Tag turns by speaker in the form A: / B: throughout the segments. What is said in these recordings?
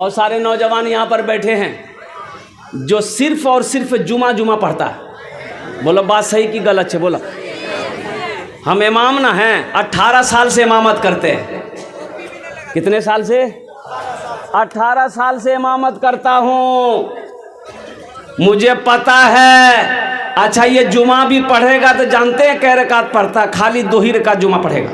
A: बहुत सारे नौजवान यहाँ पर बैठे हैं जो सिर्फ और सिर्फ जुमा पढ़ता है। बोलो बात सही कि गलत है? बोलो। हम इमाम ना हैं, 18 साल से इमामत करते हैं। कितने साल से? 18 साल से इमामत करता हूँ, मुझे पता है। अच्छा, ये जुमा भी पढ़ेगा तो जानते हैं कै रकात पढ़ता? खाली 2 ही रकात जुमा पढ़ेगा।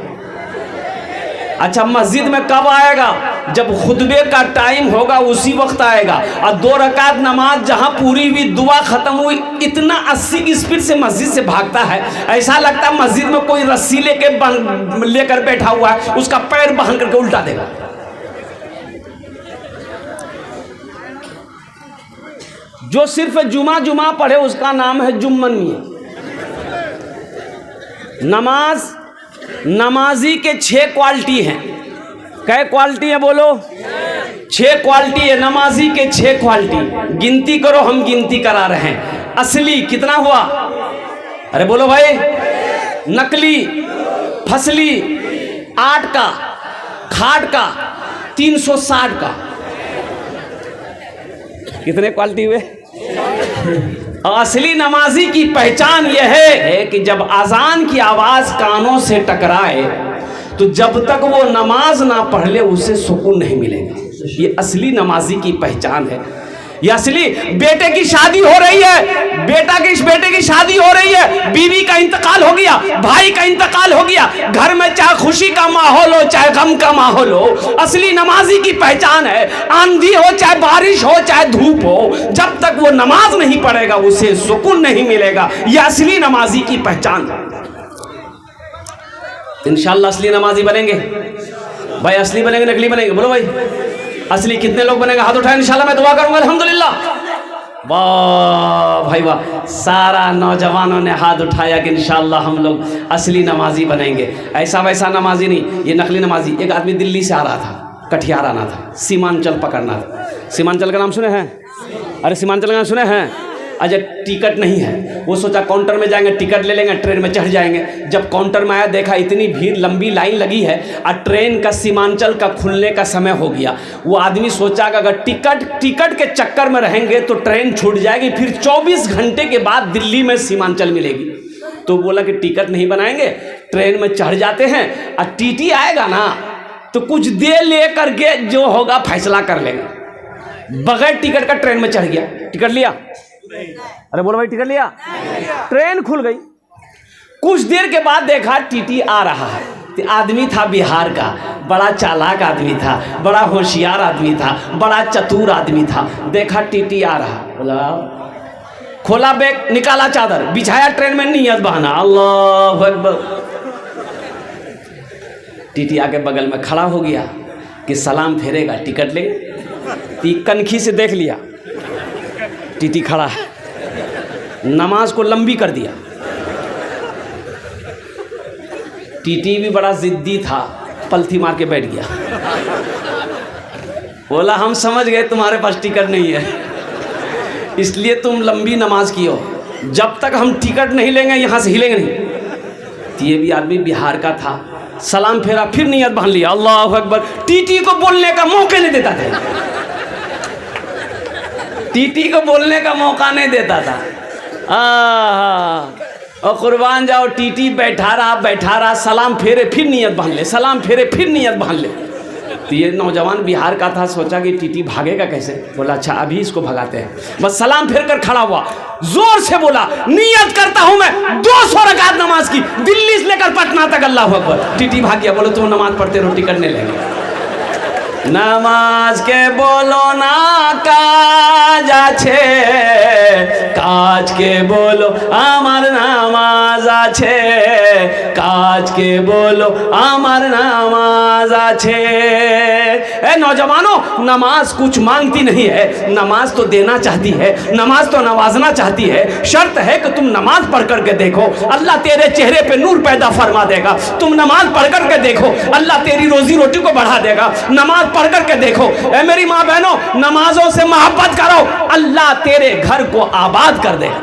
A: अच्छा, मस्जिद में कब आएगा? जब खुतबे का टाइम होगा उसी वक्त आएगा। और 2 रकात नमाज जहां पूरी हुई, दुआ खत्म हुई, इतना 80 की स्पीड से मस्जिद से भागता है, ऐसा लगता है मस्जिद में कोई रस्सी लेकर बैठा हुआ है, उसका पैर बांध करके उल्टा देगा। जो सिर्फ जुमा पढ़े उसका नाम है जुम्मन मियां। नमाजी के 6 क्वालिटी हैं। कै क्वालिटी है बोलो? 6 क्वालिटी है नमाजी के। 6 क्वालिटी गिनती करो, हम गिनती करा रहे हैं। असली कितना हुआ? अरे बोलो भाई। नकली, फसली, 8 का, खाट का, 360 का। कितने क्वालिटी हुए? असली नमाजी की पहचान यह है कि जब अजान की आवाज कानों से टकराए तो जब तक वो नमाज ना पढ़ ले उसे सुकून नहीं मिलेगा। ये असली नमाजी की पहचान है। ये असली बेटे की शादी हो रही है, बेटे की शादी हो रही है, बीवी का इंतकाल हो गया, भाई का इंतकाल हो गया, घर में चाहे खुशी का माहौल हो चाहे गम का माहौल हो, असली नमाजी की पहचान है। आंधी हो चाहे बारिश हो चाहे धूप हो, जब तक वो नमाज नहीं पढ़ेगा उसे सुकून नहीं मिलेगा। ये असली नमाजी की पहचान है। इंशाअल्लाह असली नमाजी बनेंगे भाई। असली बनेंगे नकली बनेंगे? बोलो भाई। असली कितने लोग बनेंगे? हाथ उठाए, इंशाल्लाह मैं दुआ करूंगा। अल्हम्दुलिल्लाह। वाह भाई वाह, सारा नौजवानों ने हाथ उठाया कि इंशाल्लाह हम लोग असली नमाजी बनेंगे। ऐसा वैसा नमाजी नहीं, ये नकली नमाजी। एक आदमी दिल्ली से आ रहा था, कटिहार आना था, सीमांचल पकड़ना था। सीमांचल का नाम सुने हैं? अरे सीमांचल का नाम सुने हैं? अच्छा, टिकट नहीं है। वो सोचा काउंटर में जाएंगे, टिकट ले लेंगे, ट्रेन में चढ़ जाएंगे। जब काउंटर में आया देखा इतनी भीड़, लंबी लाइन लगी है और ट्रेन का सीमांचल का खुलने का समय हो गया। वो आदमी सोचा कि अगर टिकट के चक्कर में रहेंगे तो ट्रेन छूट जाएगी, फिर 24 घंटे के बाद दिल्ली में सीमांचल मिलेगी। तो बोला कि टिकट नहीं बनाएंगे, ट्रेन में चढ़ जाते हैं और टीटी आएगा ना तो कुछ देर ले करके जो होगा फैसला कर लेंगे। बगैर टिकट का ट्रेन में चढ़ गया। टिकट लिया? अरे बोलो भाई, टिकट लिया? ट्रेन खुल गई। कुछ देर के बाद देखा टीटी आ रहा है। तो आदमी था बिहार का, बड़ा चालाक आदमी था, बड़ा होशियार आदमी था, बड़ा चतुर आदमी था। देखा टीटी आ रहा, बोला खोला बैग, निकाला चादर, बिछाया, ट्रेन में नियत बहाना, अल्लाह अकबर। टीटी आके बगल में खड़ा हो गया कि सलाम फेरेगा, टिकट ले। कनखी से देख लिया टीटी खड़ा है, नमाज को लंबी कर दिया। टीटी भी बड़ा जिद्दी था, पलथी मार के बैठ गया। बोला हम समझ गए तुम्हारे पास टिकट नहीं है, इसलिए तुम लंबी नमाज की हो। जब तक हम टिकट नहीं लेंगे यहाँ से हिलेंगे नहीं। तो ये भी आदमी बिहार का था। सलाम फेरा, फिर नियत बांध लिया, अल्लाह अकबर। टीटी को बोलने का मौका नहीं देता था। टीटी को बोलने का मौका नहीं देता था। और कुर्बान जाओ, टीटी बैठा रहा, सलाम फेरे फिर नियत बांध ले, सलाम फेरे फिर नियत बांध ले। तो ये नौजवान बिहार का था, सोचा कि टीटी भागेगा कैसे। बोला अच्छा अभी इसको भगाते हैं। बस सलाम फेर कर खड़ा हुआ, जोर से बोला नियत करता हूं मैं 200 रकात नमाज की, दिल्ली से लेकर पटना तक, अल्लाह अकबर। टीटी भाग गया। बोलो तुम नमाज पढ़ते रहो, टिकट नहीं लेंगे। नमाज के बोलो ना काज आछे, काज के बोलो आमार नामाज आछे, काज के बोलो आमार नामाज आछे। ए नौजवानों, नमाज कुछ मांगती नहीं है, नमाज तो देना चाहती है, नमाज तो नवाजना चाहती है। शर्त है कि तुम नमाज पढ़ करके देखो, अल्लाह तेरे चेहरे पे नूर पैदा फरमा देगा। तुम नमाज पढ़ करके देखो, अल्लाह तेरी रोजी रोटी को बढ़ा देगा। नमाज पढ़ करके देखो। ए मेरी माँ बहनों, नमाजों से मोहब्बत करो, अल्लाह तेरे घर को आबाद कर देगा।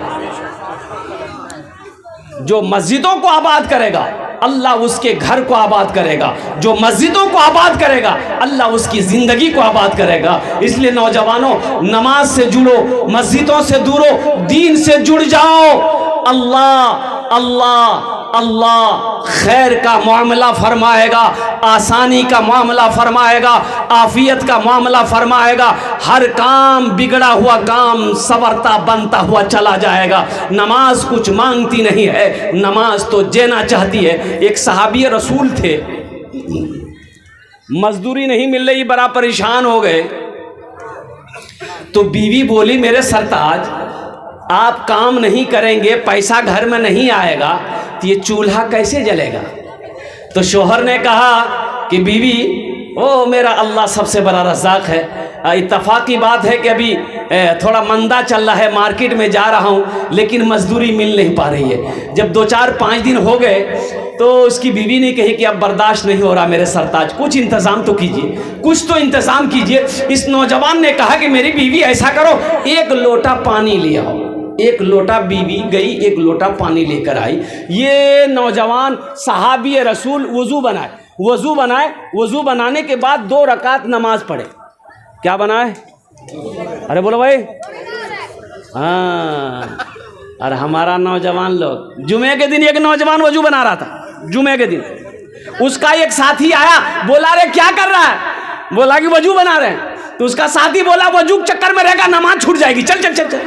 A: जो मस्जिदों को आबाद करेगा अल्लाह उसके घर को आबाद करेगा। जो मस्जिदों को आबाद करेगा अल्लाह उसकी ज़िंदगी को आबाद करेगा। इसलिए नौजवानों, नमाज से जुड़ो, मस्जिदों से दूर हो, दीन से जुड़ जाओ। अल्लाह अल्लाह अल्लाह खैर का मामला फरमाएगा, आसानी का मामला फरमाएगा, आफियत का मामला फरमाएगा। हर काम, बिगड़ा हुआ काम संवरता बनता हुआ चला जाएगा। नमाज कुछ मांगती नहीं है, नमाज तो देना चाहती है। एक सहाबी रसूल थे, मजदूरी नहीं मिल रही, बड़ा परेशान हो गए। तो बीवी बोली, मेरे सरताज आप काम नहीं करेंगे, पैसा घर में नहीं आएगा, तो ये चूल्हा कैसे जलेगा? तो शोहर ने कहा कि बीवी, ओ मेरा अल्लाह सबसे बड़ा रज़ाक है। इत्तफाक की बात है कि अभी थोड़ा मंदा चल रहा है, मार्केट में जा रहा हूँ, लेकिन मजदूरी मिल नहीं पा रही है। जब 2-4-5 दिन हो गए तो उसकी बीवी ने कही कि अब बर्दाश्त नहीं हो रहा मेरे सरताज, कुछ इंतज़ाम तो कीजिए, कुछ तो इंतज़ाम कीजिए। इस नौजवान ने कहा कि मेरी बीवी ऐसा करो, 1 लोटा पानी ले आओ। 1 लोटा, बीवी गई 1 लोटा पानी लेकर आई। ये नौजवान सहाबी रसूल वज़ू बनाए, वज़ू बनाने के बाद 2 रकात नमाज पढ़े। क्या बनाए? अरे बोलो भाई। हाँ, और हमारा नौजवान लोग, जुमे के दिन एक नौजवान वज़ू बना रहा था, जुमे के दिन उसका एक साथी आया, बोला रे क्या कर रहा है? बोला कि वज़ू बना रहे हैं। तो उसका साथी बोला, वज़ू के चक्कर में रहेगा, नमाज छूट जाएगी, चल चल चल चल।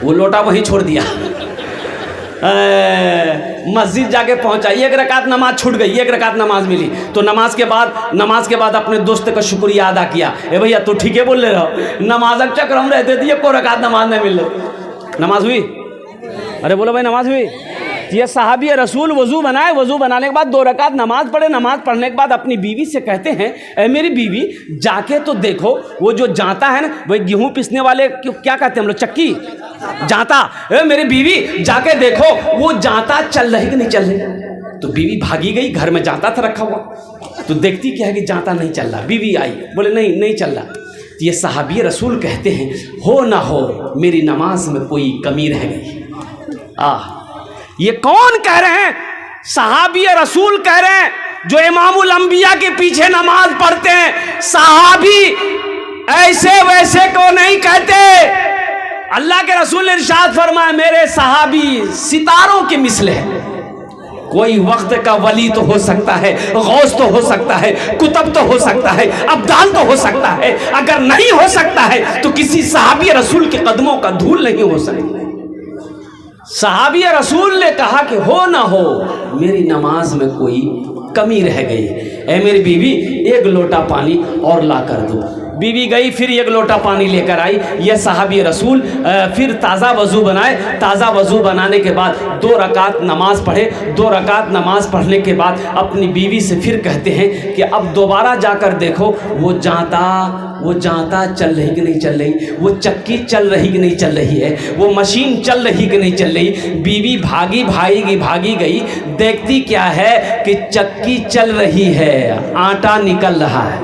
A: वो लोटा वहीं छोड़ दिया, मस्जिद जाके पहुंचा, 1 रकात नमाज छूट गई, 1 रकात नमाज मिली। तो नमाज के बाद अपने दोस्त का शुक्रिया अदा किया। ए भैया तू ठीक है बोल रहे हो, नमाज के चक्कर हम रहते थे, 1 रकात नमाज नहीं मिल रही। नमाज हुई? अरे बोलो भाई, नमाज हुई? ये सहाबी रसूल वज़ू बनाए, वज़ू बनाने के बाद 2 रकात नमाज पढ़े। नमाज पढ़ने के बाद अपनी बीवी से कहते हैं, ए मेरी बीवी जाके तो देखो, वो जो जाता है ना, वही गेहूँ पिसने वाले क्या कहते हैं हम लोग, चक्की, जाता। ए मेरी बीवी जाके देखो वो जाता चल रही कि नहीं चल रही। तो बीवी भागी गई, घर में जाता था रखा हुआ, तो देखती क्या है कि जाता नहीं चल रहा। बीवी आई, बोले नहीं चल रहा। तो ये सहाबी रसूल कहते हैं, हो ना हो मेरी नमाज में कोई कमी रह गई। ये कौन कह रहे हैं? सहाबी रसूल कह रहे हैं, जो इमामुल अंबिया के पीछे नमाज पढ़ते हैं। सहाबी ऐसे वैसे को नहीं कहते। अल्लाह के रसूल ने इरशाद फरमाया, मेरे सहाबी सितारों के मिसले हैं। कोई वक्त का वली तो हो सकता है, गौस तो हो सकता है, कुतब तो हो सकता है, अब्दाल तो हो सकता है, अगर नहीं हो सकता है तो किसी सहाबी रसूल के कदमों का धूल नहीं हो सकता। सहाबी रसूल ने कहा कि हो ना हो मेरी नमाज में कोई कमी रह गई, ऐ मेरी बीवी 1 लोटा पानी और ला कर दो। बीवी गई, फिर 1 लोटा पानी लेकर आई। यह सहाबी रसूल फिर ताज़ा वज़ू बनाए। ताज़ा वज़ू बनाने के बाद 2 रकात नमाज पढ़े। 2 रकात नमाज पढ़ने के बाद अपनी बीवी से फिर कहते हैं कि अब दोबारा जाकर देखो वो जाता चल रही कि नहीं चल रही, वो चक्की चल रही कि नहीं चल रही है, वो मशीन चल रही कि नहीं चल रही। बीवी भागी गई, देखती क्या है कि चक्की चल रही है, आटा निकल रहा है।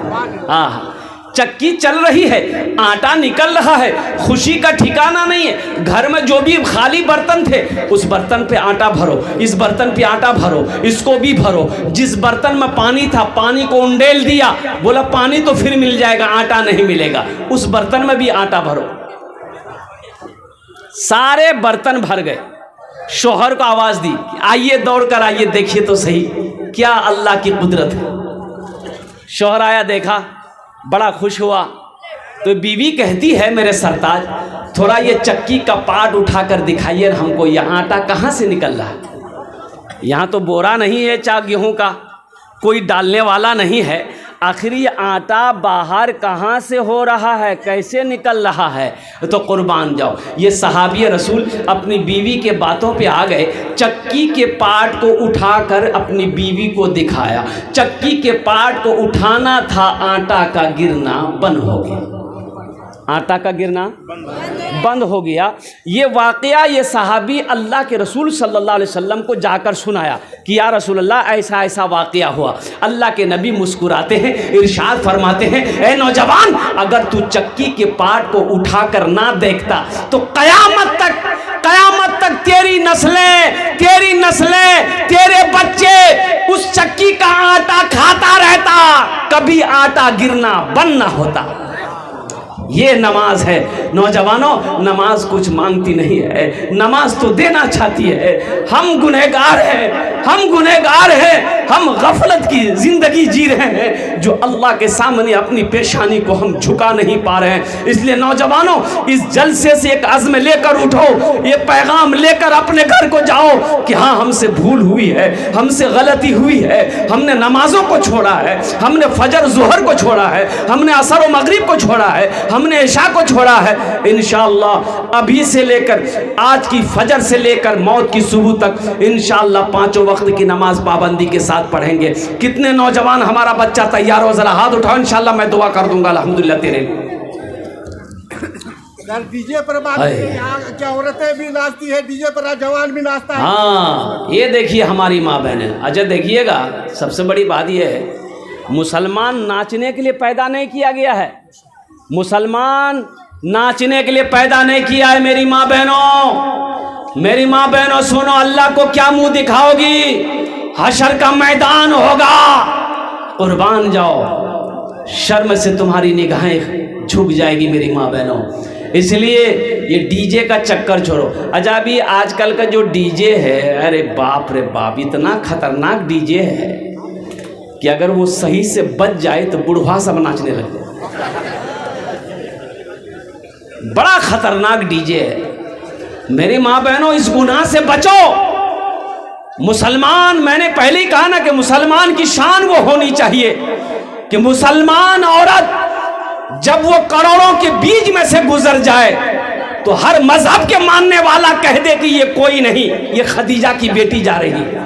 A: चक्की चल रही है, आटा निकल रहा है। खुशी का ठिकाना नहीं है। घर में जो भी खाली बर्तन थे, उस बर्तन पे आटा भरो, इस बर्तन पे आटा भरो, इसको भी भरो। जिस बर्तन में पानी था, पानी को उंडेल दिया, बोला पानी तो फिर मिल जाएगा, आटा नहीं मिलेगा, उस बर्तन में भी आटा भरो। सारे बर्तन भर गए। शौहर को आवाज दी, आइए दौड़कर आइए, देखिए तो सही क्या अल्लाह की कुदरत है। शौहर आया, देखा, बड़ा खुश हुआ। तो बीवी कहती है, मेरे सरताज थोड़ा ये चक्की का पार्ट उठाकर दिखाइए हमको, यहाँ आटा कहाँ से निकल रहा है? यहाँ तो बोरा नहीं है चा गेहूँ का, कोई डालने वाला नहीं है, आखिर ये आटा बाहर कहाँ से हो रहा है, कैसे निकल रहा है? तो कुर्बान जाओ, ये सहाबी रसूल अपनी बीवी के बातों पे आ गए। चक्की के पार्ट को उठाकर अपनी बीवी को दिखाया। चक्की के पार्ट को उठाना था, आटा का गिरना बंद हो गया। आटा का गिरना बंद हो गया। ये वाक़या ये सहाबी अल्लाह के रसूल सल्लल्लाहु अलैहि वसल्लम को जाकर सुनाया कि या रसूल अल्लाह ऐसा ऐसा वाक़या हुआ। अल्लाह के नबी मुस्कुराते हैं, इरशाद फरमाते हैं, ए नौजवान, अगर तू चक्की के पार्ट को उठाकर ना देखता तो क़यामत तक तेरी तेरी नस्लें, तेरे बच्चे उस चक्की का आटा खाता रहता, कभी आटा गिरना बंद ना होता। ये नमाज है। नौजवानों, नमाज कुछ मांगती नहीं है, नमाज तो देना चाहती है। हम गुनहगार हैं, हम गफलत की जिंदगी जी रहे हैं, जो अल्लाह के सामने अपनी पेशानी को हम झुका नहीं पा रहे हैं। इसलिए नौजवानों, इस जलसे से एक अज़्म लेकर उठो, ये पैगाम लेकर अपने घर को जाओ कि हाँ, हमसे भूल हुई है, हमसे गलती हुई है, हमने नमाजों को छोड़ा है, हमने फजर ज़ोहर को छोड़ा है, हमने असर और मगरिब को छोड़ा है, हमने इशा को छोड़ा है। इंशाअल्लाह अभी से लेकर आज की फजर से लेकर मौत की सुबह तक इंशाअल्लाह 5 वक्त की नमाज पाबंदी के साथ पढ़ेंगे। कितने नौजवान, हमारा बच्चा तैयार हो, जरा हाथ उठाओ, इंशाअल्लाह मैं दुआ कर दूंगा अल्हम्दुलिल्लाह तेरे लिए।
B: डीजे पर बात क्या औरतें भी नाचती है, डीजे पर जवान भी नाचता है।
A: हाँ, ये देखिए हमारी माँ बहनें, अच्छा देखिएगा, सबसे बड़ी बात ये है, मुसलमान नाचने के लिए पैदा नहीं किया गया है, मुसलमान नाचने के लिए पैदा नहीं किया है। मेरी माँ बहनों सुनो, अल्लाह को क्या मुंह दिखाओगी? हशर का मैदान होगा, कुर्बान जाओ, शर्म से तुम्हारी निगाहें झुक जाएगी मेरी माँ बहनों। इसलिए ये डीजे का चक्कर छोड़ो। अच्छा भी आजकल का जो डीजे है, अरे बाप रे बाप, इतना खतरनाक डीजे है कि अगर वो सही से बच जाए तो बुढ़वा सब नाचने लग जाए। बड़ा खतरनाक डीजे है। मेरी माँ बहनों, इस गुनाह से बचो। मुसलमान, मैंने पहले ही कहा ना कि मुसलमान की शान वो होनी चाहिए कि मुसलमान औरत जब वो करोड़ों के बीच में से गुजर जाए तो हर मजहब के मानने वाला कह दे कि ये कोई नहीं, ये खदीजा की बेटी जा रही है।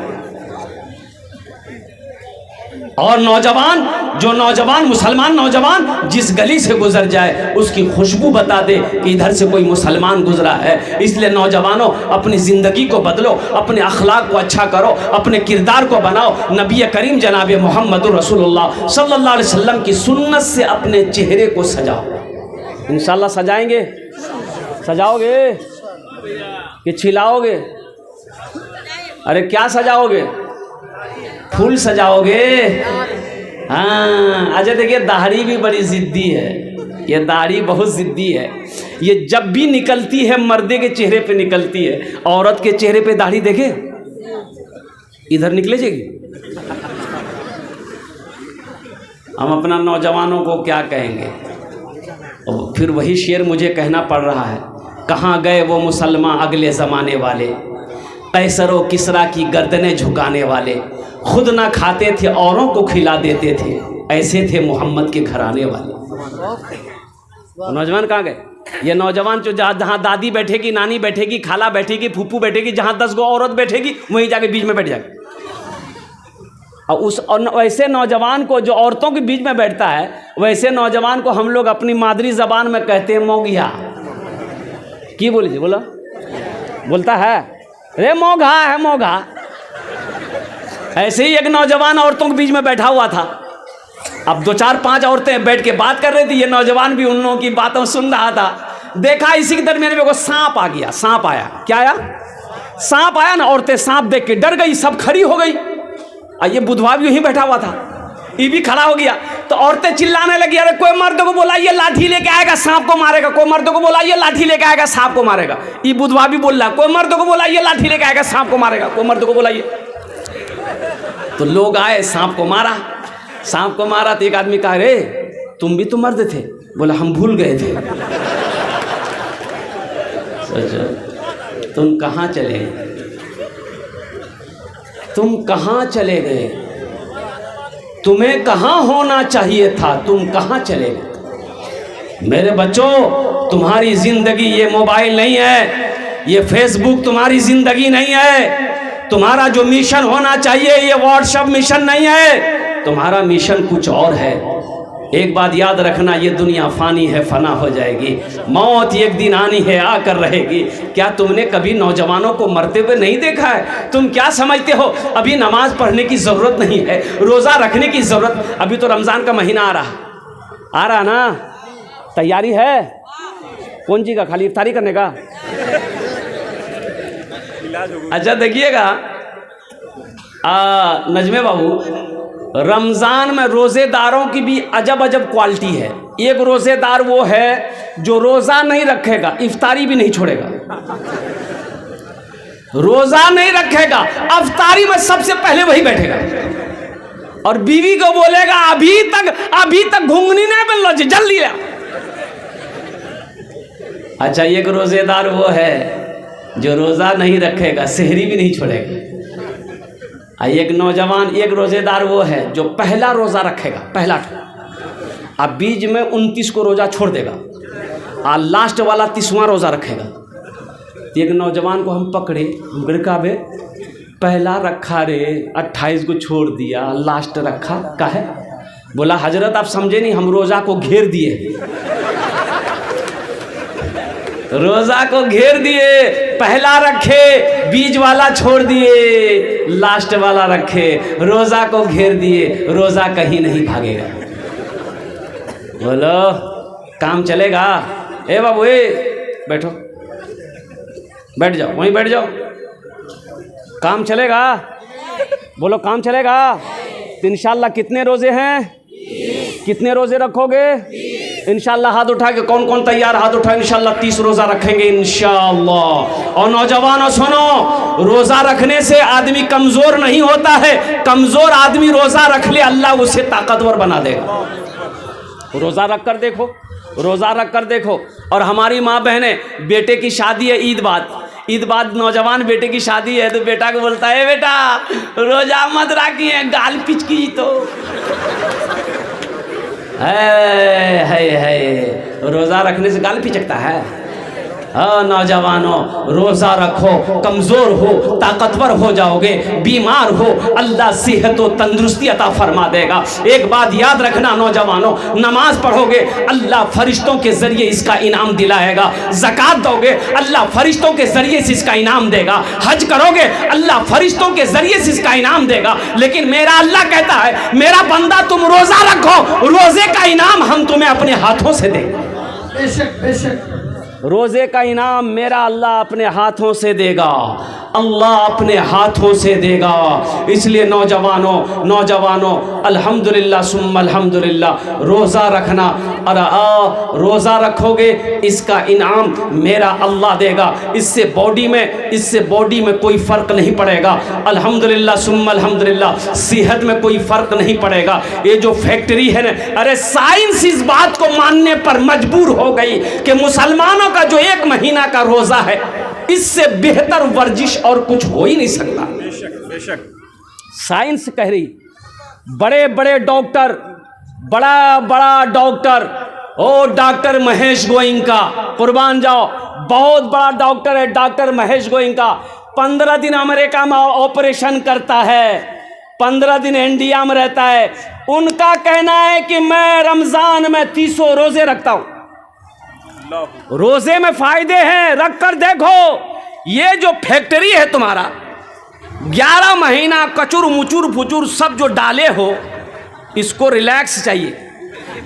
A: और नौजवान, जो नौजवान, मुसलमान नौजवान जिस गली से गुजर जाए उसकी खुशबू बता दे कि इधर से कोई मुसलमान गुजरा है। इसलिए नौजवानों, अपनी ज़िंदगी को बदलो, अपने अखलाक को अच्छा करो, अपने किरदार को बनाओ। नबी करीम जनाब मोहम्मद रसूलुल्लाह सल्लल्लाहु अलैहि वसल्लम की सुन्नत से अपने चेहरे को सजाओ। इंशाल्लाह सजाएंगे, सजाओगे कि छिलाओगे? अरे क्या सजाओगे? फूल सजाओगे? हाँ। अच्छा देखिए, दाढ़ी भी बड़ी जिद्दी है, ये दाढ़ी बहुत जिद्दी है। ये जब भी निकलती है मर्दे के चेहरे पे निकलती है, औरत के चेहरे पे दाढ़ी देखे इधर निकले जाएगी। हम अपना नौजवानों को क्या कहेंगे? और फिर वही शेर मुझे कहना पड़ रहा है, कहाँ गए वो मुसलमान अगले ज़माने वाले, कैसर व किसरा की गर्दनें झुकाने वाले, खुद ना खाते थे औरों को खिला देते थे, ऐसे थे मोहम्मद के घराने वाले। नौजवान कहाँ गए? ये नौजवान जो जहाँ दादी बैठेगी, नानी बैठेगी, खाला बैठेगी, फूफू बैठेगी, जहाँ 10 गो औरत बैठेगी वहीं जाके बीच में बैठ जाएगा। और वैसे नौजवान को जो औरतों के बीच में बैठता है, वैसे नौजवान को हम लोग अपनी मादरी ज़बान में कहते हैं मौगिया। की बोली जी? बोला बोलता है, रे मौघा है मौघा। ऐसे ही एक नौजवान औरतों के बीच में बैठा हुआ था। अब 2 4 5 औरतें बैठ के बात कर रही थी, ये नौजवान भी उन लोगों की बातों सुन रहा था। देखा इसी के दरमियान में को सांप आ गया। सांप आया, क्या आया? सांप आया ना। औरतें सांप देख के डर गई, सब खड़ी हो गई। ये बुधवा भी यहीं बैठा हुआ था, ये भी खड़ा हो गया। तो औरतें चिल्लाने लगी, अरे कोई मर्द को बुलाइए, लाठी लेके आएगा, सांप को मारेगा। कोई मर्द को बुलाइए, लाठी लेके आएगा, सांप को मारेगा। ये बुधवा भी बोल रहा, कोई मर्द को बुलाइए, लाठी लेके आएगा, सांप को मारेगा। कोई मर्द को बुलाइए। तो लोग आए, सांप को मारा। सांप को मारा तो एक आदमी कहा, रे तुम भी तो मर्द थे? बोला, हम भूल गए थे। सोचो, तुम कहाँ चले गए? तुम कहाँ चले गए? तुम्हें कहाँ होना चाहिए था? तुम कहाँ चले गए? मेरे बच्चों, तुम्हारी जिंदगी ये मोबाइल नहीं है, ये फेसबुक तुम्हारी जिंदगी नहीं है। तुम्हारा जो मिशन होना चाहिए ये व्हाट्सएप मिशन नहीं है, तुम्हारा मिशन कुछ और है। एक बात याद रखना, ये दुनिया फानी है, फना हो जाएगी। मौत एक दिन आनी है, आकर रहेगी। क्या तुमने कभी नौजवानों को मरते हुए नहीं देखा है? तुम क्या समझते हो अभी नमाज पढ़ने की ज़रूरत नहीं है, रोज़ा रखने की ज़रूरत? अभी तो रमज़ान का महीना आ रहा ना। तैयारी है कौन चीज़ का? खाली इफ्तारी करने का? अच्छा देखिएगा नजमे बाबू, रमज़ान में रोज़ेदारों की भी अजब अजब क्वालिटी है। एक रोज़ेदार वो है जो रोज़ा नहीं रखेगा, इफ्तारी भी नहीं छोड़ेगा। रोज़ा नहीं रखेगा, इफ्तारी में सबसे पहले वही बैठेगा और बीवी को बोलेगा अभी तक घुंघनी नहीं मिल रहा, जल्दी ला। अच्छा, एक रोज़ेदार वो है जो रोज़ा नहीं रखेगा, सेहरी भी नहीं छोड़ेगा। एक नौजवान, एक रोज़ेदार वो है जो पहला रोज़ा रखेगा, पहला, अब बीच में 29 को रोज़ा छोड़ देगा और लास्ट वाला 30वां रोज़ा रखेगा। एक नौजवान को हम पकड़े, हम कहा बे पहला रखा रे, 28 को छोड़ दिया, लास्ट रखा काहे? बोला हजरत आप समझे नहीं, हम रोज़ा को घेर दिए, रोज़ा को घेर दिए, पहला रखे, बीच वाला छोड़ दिए, लास्ट वाला रखे, रोज़ा को घेर दिए, रोज़ा कहीं नहीं भागेगा। बोलो काम चलेगा? ए बाबू बैठो, बैठ जाओ, वहीं बैठ जाओ, काम चलेगा? बोलो काम चलेगा? तो इंशाल्लाह कितने रोज़े हैं, कितने रोज़े रखोगे? इंशाल्लाह हाथ उठा के कौन कौन तैयार, हाथ उठा, इंशाल्लाह 30 रोज़ा रखेंगे इंशाल्लाह। और नौजवानों सुनो, रोज़ा रखने से आदमी कमज़ोर नहीं होता है, कमज़ोर आदमी रोज़ा रख ले, अल्लाह उसे ताकतवर बना देगा। रोज़ा रख कर देखो, रोज़ा रख कर देखो। और हमारी माँ बहनें, बेटे की शादी है, ईद बाद नौजवान बेटे की शादी है, तो बेटा को बोलता है बेटा रोज़ा मत रखिए, गाल पिचकी तो है रोज़ा रखने से गाल पिचकता है। नौजवानों रोज़ा रखो, कमज़ोर हो ताकतवर हो जाओगे, बीमार हो अल्लाह सेहत व तंदुरुस्ती अता फरमा देगा। एक बात याद रखना नौजवानों, नमाज पढ़ोगे अल्लाह फरिश्तों के ज़रिए इसका इनाम दिलाएगा, ज़कात दोगे अल्लाह फरिश्तों के ज़रिए से इसका इनाम देगा, हज करोगे अल्लाह फरिश्तों के ज़रिए से इसका इनाम देगा। लेकिन मेरा अल्लाह कहता है मेरा बंदा तुम रोज़ा रखो, रोज़े का इनाम हम तुम्हें अपने हाथों से देंगे। बेशक बेशक रोज़े का इनाम मेरा अल्लाह अपने हाथों से देगा, अल्लाह अपने हाथों से देगा। इसलिए नौजवानों अल्हम्दुलिल्लाह सुम्मा अल्हम्दुलिल्लाह, रोज़ा रखना, और रोज़ा रखोगे इसका इनाम मेरा अल्लाह देगा। इससे बॉडी में कोई फ़र्क नहीं पड़ेगा, अल्हम्दुलिल्लाह सुम्मा अल्हम्दुलिल्लाह, सेहत में कोई फ़र्क नहीं पड़ेगा। ये जो फैक्ट्री है ना, अरे साइंस इस बात को मानने पर मजबूर हो गई कि मुसलमानों का जो 1 महीना का रोज़ा है, इससे बेहतर वर्जिश और कुछ हो ही नहीं सकता। बेशक साइंस कह रही, बड़े बड़े डॉक्टर, बड़ा डॉक्टर, ओ डॉक्टर महेश गोइंका, कुर्बान जाओ, बहुत बड़ा डॉक्टर है डॉक्टर महेश गोइंका। 15 दिन अमेरिका में ऑपरेशन करता है, 15 दिन इंडिया में रहता है। उनका कहना है कि मैं रमज़ान में 30 रोज़े रखता हूँ। रोज़े में फ़ायदे हैं, रख कर देखो। ये जो फैक्ट्री है तुम्हारा, 11 महीना कचुर मुचुर फुचुर सब जो डाले हो, इसको रिलैक्स चाहिए,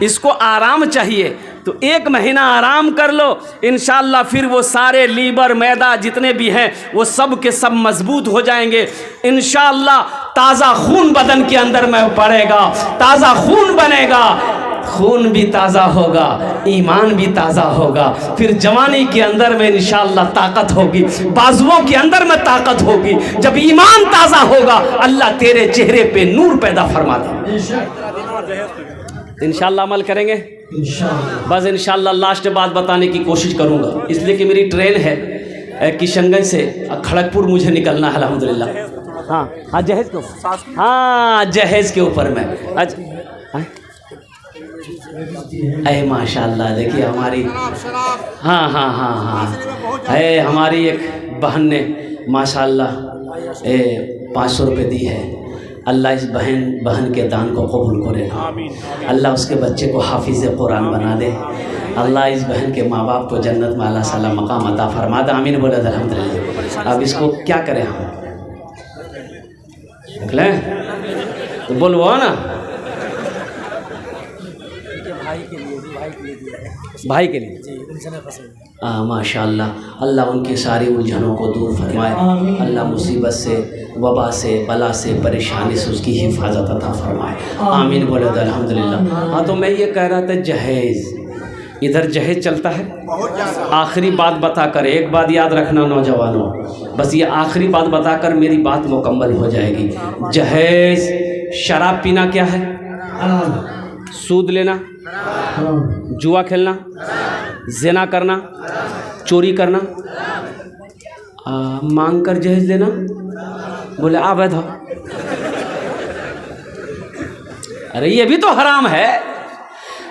A: इसको आराम चाहिए, तो 1 महीना आराम कर लो, इंशाल्लाह फिर वो सारे लीवर मैदा जितने भी हैं वो सब के सब मजबूत हो जाएंगे इंशाल्लाह। ताज़ा खून बदन के अंदर में पड़ेगा, ताज़ा खून बनेगा, खून भी ताज़ा होगा, ईमान भी ताज़ा होगा, फिर जवानी के अंदर में इंशाअल्लाह ताकत होगी, बाजुओं के अंदर में ताकत होगी। जब ईमान ताज़ा होगा अल्लाह तेरे चेहरे पे नूर पैदा फरमा दे। इंशाअल्लाह अमल करेंगे बस इंशाअल्लाह। लास्ट बात बताने की कोशिश करूँगा, इसलिए कि मेरी ट्रेन है किशनगंज से खड़गपुर मुझे निकलना है अल्हम्दुलिल्लाह। हाँ जहेज़ के ऊपर, हाँ जहेज़ के ऊपर में। अच्छा अरे माशाल्लाह, देखिए हमारी, हाँ है हमारी एक बहन ने माशाल्लाह 500 रुपये दी है। अल्लाह इस बहन के दान को कबूल करे, अल्लाह उसके बच्चे को हाफिज़ कुरान बना दे, अल्लाह इस बहन के माँ बाप को जन्नत में अल्लाह सल्ला मकाम अता फरमा दे। आमीन बोले अल्हम्दुलिल्लाह। अब इसको क्या करें हम, देख लें तो बोलवा ना भाई के लिए माशाअल्लाह, अल्लाह उनकी सारी उलझनों को दूर फरमाए, अल्लाह मुसीबत से, वबा से, बला से, परेशानी से उसकी हिफाजत अता फरमाए, आमीन बोले तो अल्हम्दुलिल्लाह। हाँ, तो मैं ये कह रहा था जहेज़, इधर जहेज चलता है। आखिरी बात बताकर, एक बात याद रखना नौजवानों, बस ये आखिरी बात बताकर मेरी बात मुकम्मल हो जाएगी। जहेज, शराब पीना क्या है? सूद लेना, जुआ खेलना, ज़िना करना, चोरी करना, मांग कर जहेज लेना, बोले अवैध हो। अरे ये भी तो हराम है।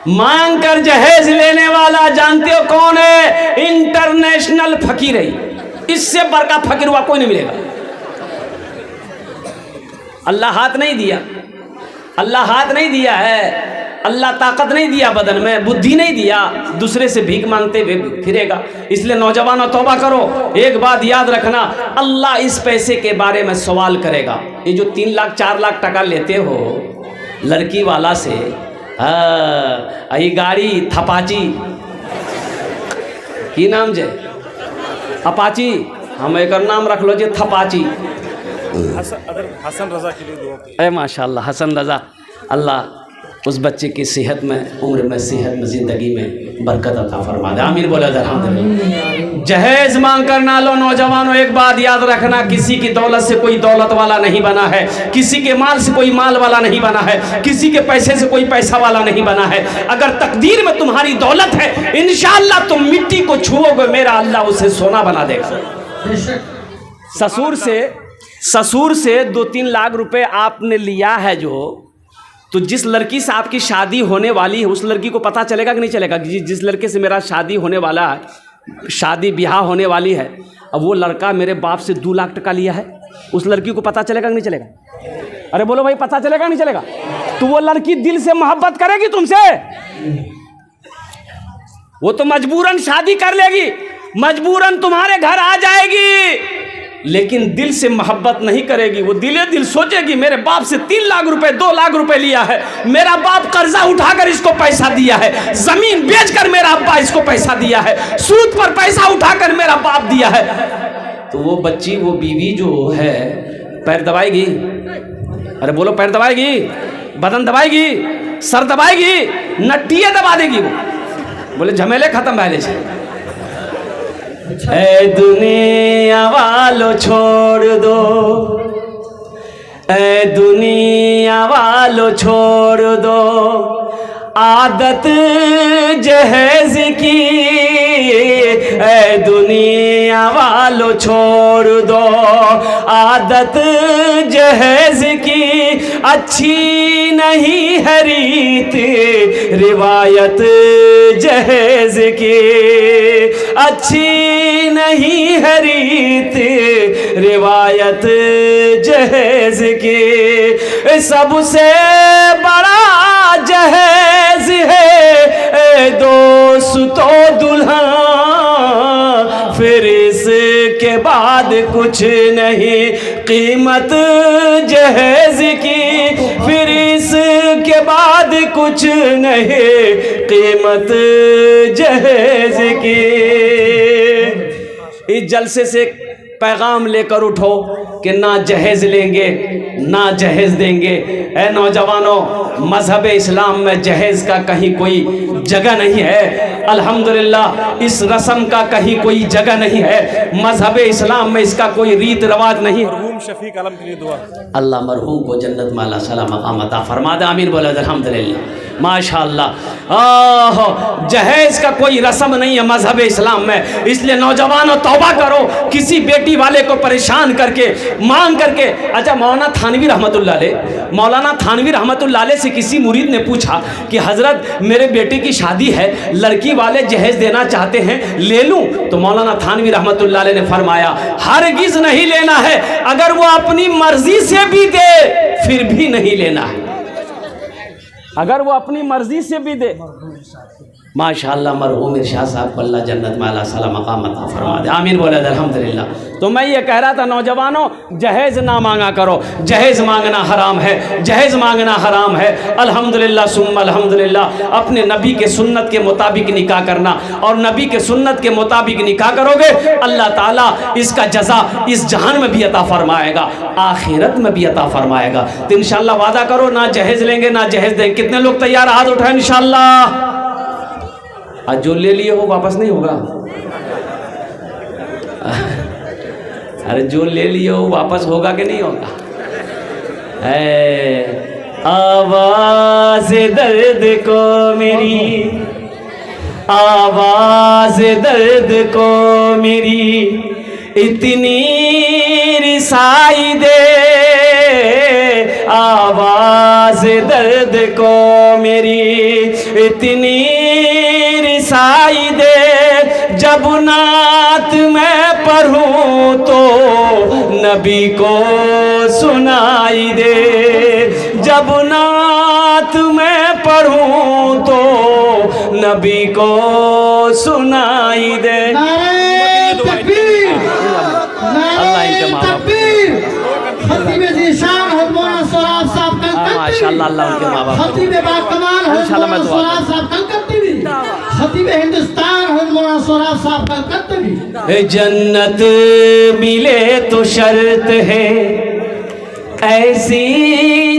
A: मांग कर जहेज लेने वाला जानते हो कौन है? इंटरनेशनल फकीर है। इससे बड़का फकीर हुआ कोई नहीं मिलेगा। अल्लाह हाथ नहीं दिया, अल्लाह हाथ नहीं दिया है, अल्लाह ताकत नहीं दिया, बदन में बुद्धि नहीं दिया, दूसरे से भीख मांगते हुए फिरेगा। इसलिए नौजवानों तौबा करो। एक बात याद रखना, अल्लाह इस पैसे के बारे में सवाल करेगा। ये जो 3 लाख 4 लाख टका लेते हो लड़की वाला से, ये गाड़ी थपाची की नाम जे अपाची, हम एक नाम रख लो जे थपाची।
C: हसन रजा के लिए दुआ।
A: माशाअल्लाह, हसन रजा, अल्लाह उस बच्चे की सेहत में, उम्र में, सेहत में, ज़िंदगी में बरकत अता फरमा दे, आमीन बोला अल्हम्दुलिल्लाह। जहेज मांग कर ना लो नौजवानों। एक बात याद रखना, किसी की दौलत से कोई दौलत वाला नहीं बना है, किसी के माल से कोई माल वाला नहीं बना है, किसी के पैसे से कोई पैसा वाला नहीं बना है। अगर तकदीर में तुम्हारी दौलत है, इंशाअल्लाह तुम मिट्टी को छुओगे, मेरा अल्लाह उसे सोना बना देगा। ससुर से 2-3 लाख रुपए आपने लिया है जो, तो जिस लड़की से आपकी शादी होने वाली है उस लड़की को पता चलेगा कि नहीं चलेगा? जिस लड़के से मेरा शादी होने वाला है, शादी ब्याह होने वाली है, अब वो लड़का मेरे बाप से 2 लाख टका लिया है, उस लड़की को पता चलेगा कि नहीं चलेगा? अरे बोलो भाई, पता चलेगा नहीं चलेगा? तो वो लड़की दिल से मोहब्बत करेगी तुमसे, वो तो मजबूरन शादी कर लेगी, मजबूरन तुम्हारे घर आ जाएगी, लेकिन दिल से मोहब्बत नहीं करेगी। वो दिल सोचेगी मेरे बाप से 3 लाख रुपए 2 लाख रुपए लिया है, मेरा बाप कर्जा उठाकर इसको पैसा दिया है, जमीन बेचकर मेरा अब्बा इसको पैसा दिया है, सूद पर पैसा उठाकर मेरा बाप दिया है। तो वो बच्ची, वो बीवी जो है, पैर दबाएगी? अरे बोलो, पैर दबाएगी, बदन दबाएगी, सर दबाएगी, नट्टियाँ दबा देगी वो। बोले झमेले खत्म पहले से। ऐ दुनिया वालों छोड़ दो, ऐ दुनिया वालों छोड़ दो आदत जहेज की, ऐ दुनिया वालों छोड़ दो आदत जहेज की, अच्छी नहीं है रीत रिवायत जहेज की, अच्छी नहीं है रीत रिवायत जहेज की, सबसे बड़ा जहेज है दोस्तों दुल्हन, फिर इसके बाद कुछ नहीं कीमत जहेज की, फिर इसके बाद कुछ नहीं कीमत जहेज की। इस जलसे से पैगाम लेकर उठो कि ना जहेज लेंगे ना जहेज देंगे। ऐ नौजवानों, मज़हब इस्लाम में जहेज का कहीं कोई जगह नहीं है। अल्हम्दुलिल्लाह, इस रस्म का कहीं कोई जगह नहीं है। मज़हब इस्लाम में इसका कोई रीत रवाज नहीं है।
C: मरहूम शफीक आलम के लिए दुआ।
A: अल्लाह मरहूम को जन्नत में अल्लाह सलाम मकाम अता फरमा दे, आमीन बोले अल्हम्दुलिल्लाह माशाअल्लाह। जहेज का कोई रस्म नहीं है मज़हब इस्लाम में। इसलिए नौजवानों तौबा करो, किसी बेटी वाले को परेशान करके मांग करके। अच्छा, मौलाना थानवी रहमतुल्लाह अलैह से किसी मुरीद ने पूछा कि हज़रत मेरे बेटे की शादी है, लड़की वाले जहेज देना चाहते हैं, ले लूं? तो मौलाना थानवी रहमतुल्लाह अलैह ने फरमाया, हरगिज़ नहीं लेना है। अगर वो अपनी मर्जी से भी दे फिर भी नहीं लेना है। अगर वो अपनी मर्जी से भी दे माशाअल्लाह मरहूम इरशाद साहब को अल्लाह जन्नत में आला साला मकाम अता फरमा दे, आमीन बोले अल्हम्दुलिल्लाह। तो मैं ये कह रहा था नौजवानों, जहेज़ ना मांगा करो, जहेज़ मांगना हराम है, जहेज़ मांगना हराम है। अल्हम्दुलिल्लाह सुम्मा अल्हम्दुलिल्लाह। अपने नबी के सुन्नत के मुताबिक निकाह करना, और नबी के सुन्नत के मुताबिक निकाह करोगे अल्लाह ताला इसका जज़ा इस जहान में भी अता फरमाएगा, आखिरत में भी अता फरमाएगा। तो इंशाअल्लाह वादा करो, ना जहेज़ लेंगे ना जहेज़ देंगे। कितने लोग तैयार, हाथ उठाएं इंशाअल्लाह। आज जो ले लिए वो वापस नहीं होगा। अरे जो ले लिए वो वापस होगा कि नहीं होगा? आवाज़ दर्द को मेरी, आवाज़ दर्द को मेरी इतनी रिसाई दे, आवाज़ दर्द को मेरी इतनी रिसाई दे, जब नात मैं पढ़ूं तो नबी को सुनाई दे, जब नात मैं पढ़ूं तो नबी को सुनाई दे। माशाअल्लाह अल्लाह उनके माँ बाप जन्नत मिले तो शर्त है, ऐसी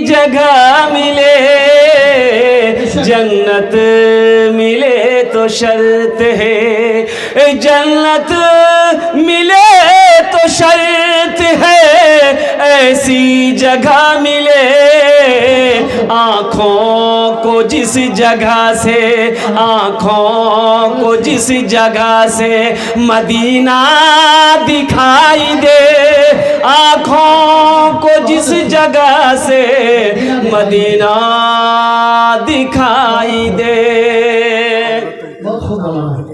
A: जगह मिले, जन्नत मिले तो शर्त है, जन्नत मिले तो शर्त है, ऐसी जगह मिले, आँखों को जिस जगह से, आँखों को जिस जगह से मदीना दिखाई दे, आँखों को जिस जगह से मदीना दिखाई दे।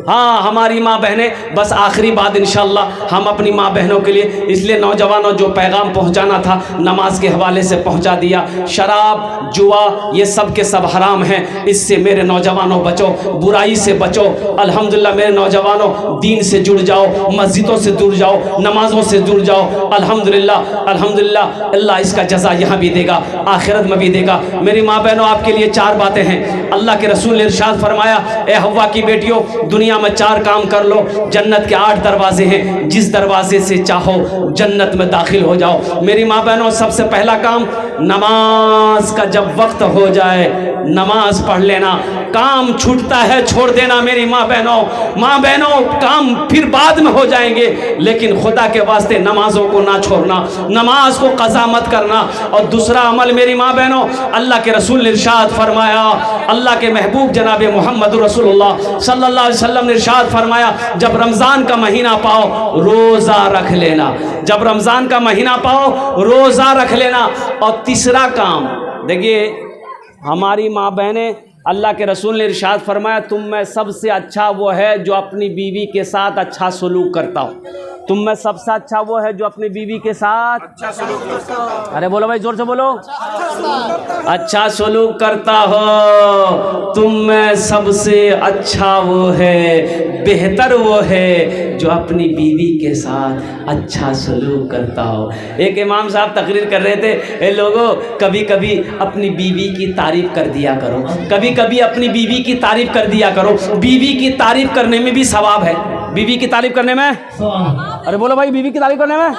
A: हाँ हमारी माँ बहनें, बस आखिरी बात इंशाअल्लाह हम अपनी माँ बहनों के लिए, इसलिए नौजवानों जो पैगाम पहुँचाना था नमाज के हवाले से पहुँचा दिया। शराब जुआ ये सब के सब हराम हैं, इससे मेरे नौजवानों बचो, बुराई से बचो। अल्हम्दुलिल्लाह मेरे नौजवानों दीन से जुड़ जाओ, मस्जिदों से जुड़ जाओ, नमाज़ों से जुड़ जाओ। अल्हम्दुलिल्लाह अल्हम्दुलिल्लाह अल्लाह इसका जज़ा यहाँ भी देगा, आखिरत में भी देगा। मेरी माँ बहनों आपके लिए 4 बातें हैं। अल्लाह के रसूल ने इरशाद फरमाया, ए हव्वा की बेटियों, दुनिया में 4 काम कर लो, जन्नत के 8 दरवाजे हैं, जिस दरवाजे से चाहो जन्नत में दाखिल हो जाओ। मेरी माँ बहनों सबसे पहला काम, नमाज का जब वक्त हो जाए नमाज पढ़ लेना। काम छूटता है छोड़ देना मेरी माँ बहनों काम फिर बाद में हो जाएंगे, लेकिन खुदा के वास्ते नमाजों को ना छोड़ना, नमाज को कज़ा मत करना। और दूसरा अमल मेरी माँ बहनों, अल्लाह के रसूल ने इरशाद फरमाया, अल्लाह के महबूब जनाब मोहम्मद रसूलुल्लाह सल्लल्लाहु अलैहि वसल्लम ने इरशाद फरमाया, जब रमज़ान का महीना पाओ रोज़ा रख लेना, जब रमज़ान का महीना पाओ रोज़ा रख लेना। और तीसरा काम देखिए, हमारी माँ बहनें, अल्लाह के रसूल ने इरशाद फरमाया, तुम में सबसे अच्छा वो है जो अपनी बीवी के साथ अच्छा सलूक करता हो। तुम में सबसे अच्छा वो है जो अपनी बीवी के साथ अच्छा सलूक करता हो। अरे बोलो भाई, जोर से बोलो, अच्छा सलूक करता हो। तुम में सबसे अच्छा वो है, बेहतर वो है जो अपनी बीवी के साथ अच्छा सलूक करता हो। एक इमाम साहब तकरीर कर रहे थे, ए लोगों कभी कभी अपनी बीवी की तारीफ कर दिया करो, कभी कभी अपनी बीवी की तारीफ कर दिया करो। बीवी की तारीफ करने में भी सवाब है, बीवी की तारीफ करने में, अरे बोलो भाई, बीवी की तारीफ करने में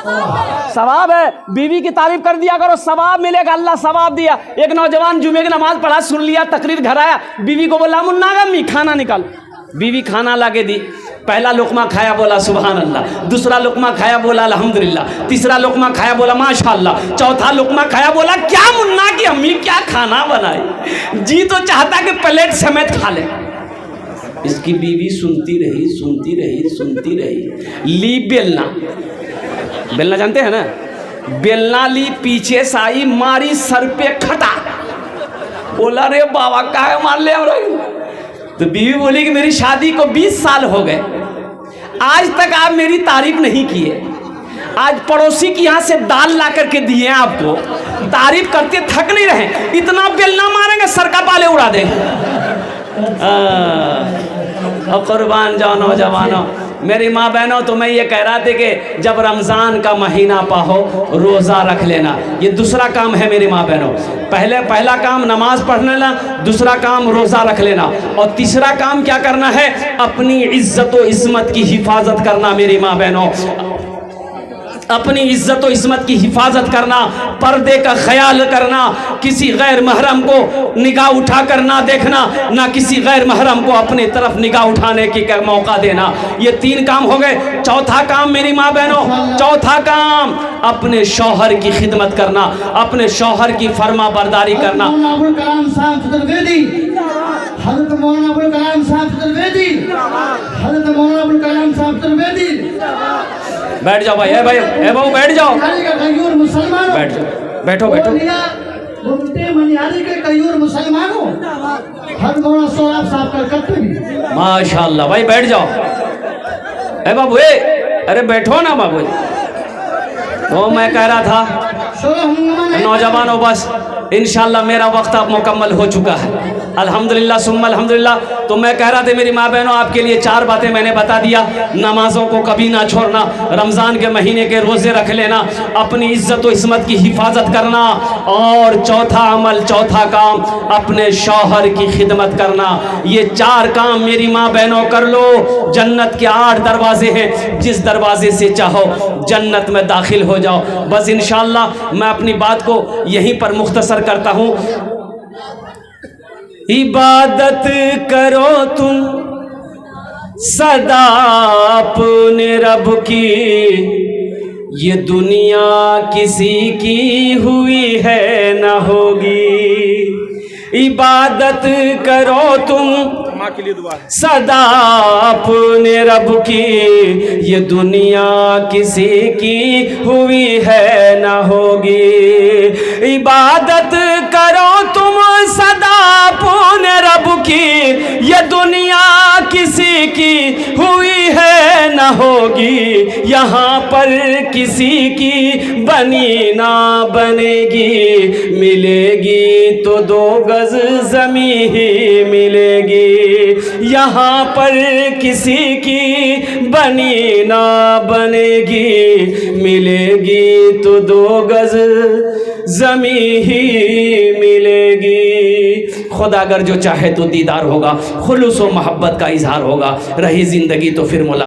A: सवाब है। बीवी की तारीफ कर दिया करो, सवाब मिलेगा, अल्लाह सवाब दिया। एक नौजवान जुमे की नमाज पढ़ा, सुन लिया, तकरीर घर आया, बीवी को बोला, मुन्ना गम्मी खाना निकाल। बीवी खाना ला के दी, पहला लुकमा खाया, बोला सुभान अल्लाह, दूसरा लुकमा खाया, बोला अल्हम्दुलिल्लाह, तीसरा लुकमा खाया, बोला माशाअल्लाह, चौथा लुकमा खाया, बोला क्या मुन्ना की अम्मी क्या खाना बनाई, जी तो चाहता कि प्लेट समेत खा ले। इसकी बीवी सुनती रही सुनती रही सुनती रही, ली बेलना, बेलना जानते हैं ना, बेलना ली, पीछे से आई, मारी सर पे खटा, बोला रे बाबा काहे मार ले। तो बीवी बोली कि मेरी शादी को 20 साल हो गए, आज तक आप मेरी तारीफ नहीं किए, आज पड़ोसी की यहाँ से दाल ला करके दिए आपको, तारीफ करते थक नहीं रहे, इतना बेलना मारेंगे सर का बाले उड़ा देंगे। और कुर्बान जाओ नौजवानों, मेरी माँ बहनों, तो मैं ये कह रहा था कि जब रमज़ान का महीना पाहो रोज़ा रख लेना। ये दूसरा काम है मेरी माँ बहनों। पहला काम नमाज पढ़ लेना, दूसरा काम रोज़ा रख लेना, और तीसरा काम क्या करना है? अपनी इज्जत व इस्मत की हिफाजत करना मेरी माँ बहनों। अपनी इज्जत व इस्मत की हिफाजत करना, पर्दे का ख्याल करना, किसी गैर महरम को निगाह उठा कर ना देखना, ना किसी गैर महरम को अपनी तरफ निगाह उठाने की मौका देना। ये 3 काम हो गए। चौथा काम मेरी माँ बहनों, चौथा काम अपने शौहर की खिदमत करना, अपने शौहर की फर्मा बरदारी करना। बैठ जाओ भाई, ए भाई, ए बाबू बैठ जाओ, बैठ जाओ, बैठो बैठो। माशाल्लाह भाई, बैठ जाओ। ए बाबू, अरे बैठो ना बाबू। तो मैं कह रहा था नौजवानों, बस इंशाल्लाह मेरा वक्त अब मुकम्मल हो चुका है, अल्हम्दुलिल्लाह सुम्मा अल्हम्दुलिल्लाह। तो मैं कह रहा था मेरी माँ बहनों, आपके लिए 4 बातें मैंने बता दिया। नमाज़ों को कभी ना छोड़ना, रमज़ान के महीने के रोज़े रख लेना, अपनी इज्जत व इस्मत की हिफाजत करना, और चौथा अमल, चौथा काम अपने शौहर की खिदमत करना। ये 4 काम मेरी माँ बहनों कर लो। जन्नत के 8 दरवाजे हैं, जिस दरवाजे से चाहो जन्नत में दाखिल हो जाओ। बस इंशाअल्लाह मैं अपनी बात को यहीं पर मुख्तसर करता हूँ। इबादत करो तुम सदा अपने रब की, ये दुनिया किसी की हुई है न होगी। इबादत करो तुम
C: माँ के लिए दुआ है।
A: सदा अपने रब की, ये दुनिया किसी की हुई है न होगी। इबादत करो तुम सदा अपने रब की, ये दुनिया किसी की हुई है न होगी। यहाँ पर किसी की बनी ना बनेगी, मिलेगी तो 2 गज ज़मीं ही मिलेगी। यहाँ पर किसी की बनी ना बनेगी, मिलेगी तो 2 गज ज़मीं ही मिलेगी। खुदा अगर जो चाहे तो दीदार होगा, खुलूस व मोहब्बत का इजहार होगा। रही ज़िंदगी तो फिर मुलाकात।